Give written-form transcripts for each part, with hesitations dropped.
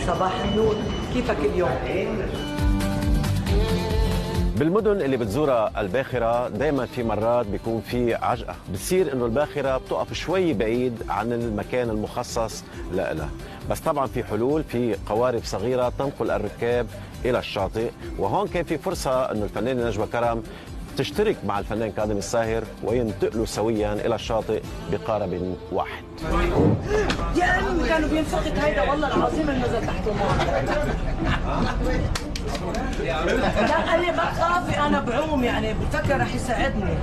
صباح النور، كيفك اليوم؟ بالمدن اللي بتزورها الباخرة دايما في مرات بيكون في عجقة، بتصير انه الباخرة بتقف شوي بعيد عن المكان المخصص لها، بس طبعا في حلول، في قوارب صغيرة تنقل الركاب الى الشاطئ. وهون كان في فرصة انه الفنانة نجوى كرم تشترك مع الفنان كاظم الساهر وينتقلوا سويا الى الشاطئ بقارب واحد. يا امي كانوا بينفخت هيدا والله العظيم نزل تحت الماء. لا قال لي ما تخافي انا بعوم، يعني بفكر رح يساعدني.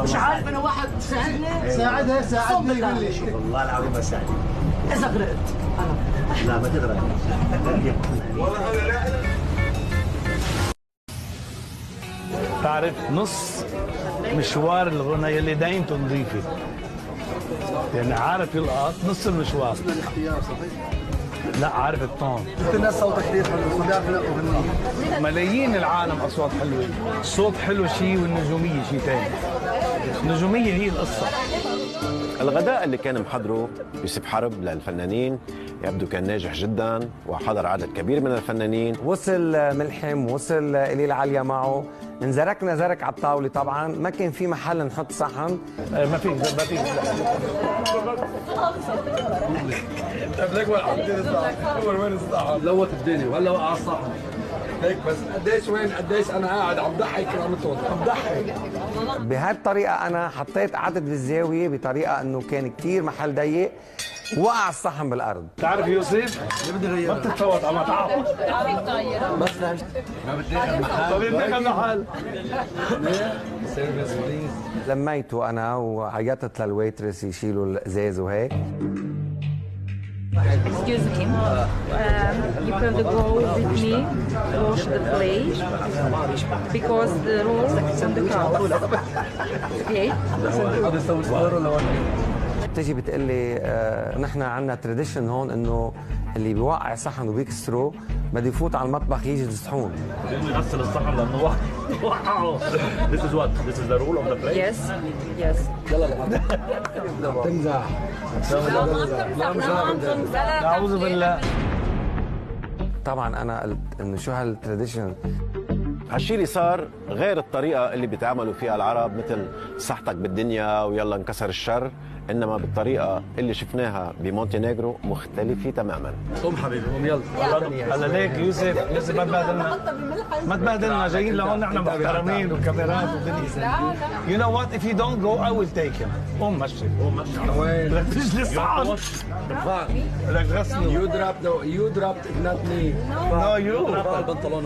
مش عارف انا واحد بيساعدني. ساعدني يقول لي شوف والله العظيم بساعدك. اذا غرقت انا لا ما تغرق. تعرف نص مشوار الغنى يلي دايمته نظيفه، يعني عارف يلقط نص المشوار. الاختيار صحيح. لا عارف التون. الناس صوتك كثير حلو، صداع في اغنيه. ملايين العالم اصوات حلوه، الصوت حلو شيء والنجوميه شيء ثاني. النجوميه هي القصه. الغداء اللي كان محضره يوسف حرب للفنانين يبدو كان ناجح جدا، وحضر عدد كبير من الفنانين. وصل ملحم، وصل إلي عليا معه، انزركنا زرك على الطاوله. طبعا ما كان في محل نحط صحن. ما في طيب ليك وين حطيت الصحن؟ وين الصحن؟ لوت الدنيا وهلا وقع الصحن. هيك بس قديش قديش انا قاعد عم ضحك عم ضحك. بهالطريقه انا حطيت قعدت بالزاويه بطريقه انه كان كثير محل ضيق، وقع الصحن بالارض. تعرف يوسف ما بتتفوت على مطعم. بس ما بدي محل. طيب بدك محل. سيرفيس بليز. لميته انا وعيطت للويترس يشيلوا الازاز وهيك. Excuse me, you can go with me, wash the plate, because the roll on the couch. Okay? هذا يسوي صور ولا وين؟ بتجي بتقول لي نحن عندنا تراديشن هون انه اللي بيوقع صحن وبيكسره بده يفوت على المطبخ يجي الصحون. يغسل الصحن لانه وقعه. This is what? This is the rule of the plate? Yes, yes. تمزح. اعوذ بالله. طبعا انا قلت انه شو هالتراديشن. هالشيء اللي صار غير الطريقة اللي بيتعاملوا فيها العرب، مثل صحتك بالدنيا ويلا انكسر الشر، إنما بالطريقة اللي شفناها بمونتينيغرو مختلفة تماما. قوم حبيبي قوم يلا. هلا ليك يوسف ما تبهدلنا، ما تبهدلنا، جايين لهون نحن محترمين وكاميرات ودنيا. You know what? If you don't go, I will take him. قوم مشي. وين؟ لك تجلس صحن. لك غسلوا. You dropped not me. No you. البنطلون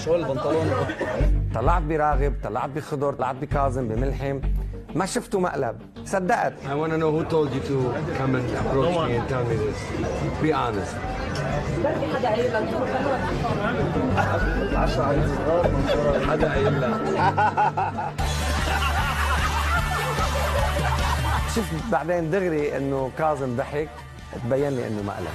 شو البنطلون؟ طلعت براغب، طلعت بخضر، طلعت بكاظم، بملحم، ما شفتوا مقلب. صدقت. I want to know who told you to come and approach me and tell me this. Be honest. حدا قايل لك. شفت بعدين دغري انه كاظم ضحك، تبين لي انه مقلب.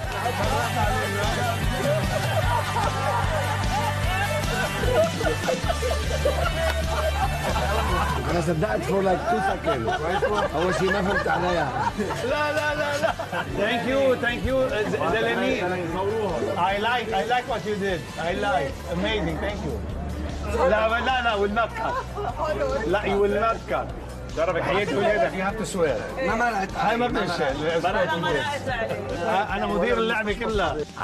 أنا صدقت for like 2 seconds. أول شيء ما فهمت عليها. لا. Thank you. زلمي. I like what you did. I like. Amazing. Thank you. لا will not cut. لا you will not cut. جرب حياة ولادك. You have to swear. ما مرقت. هاي ما بنشل. انا مدير اللعبة كلها.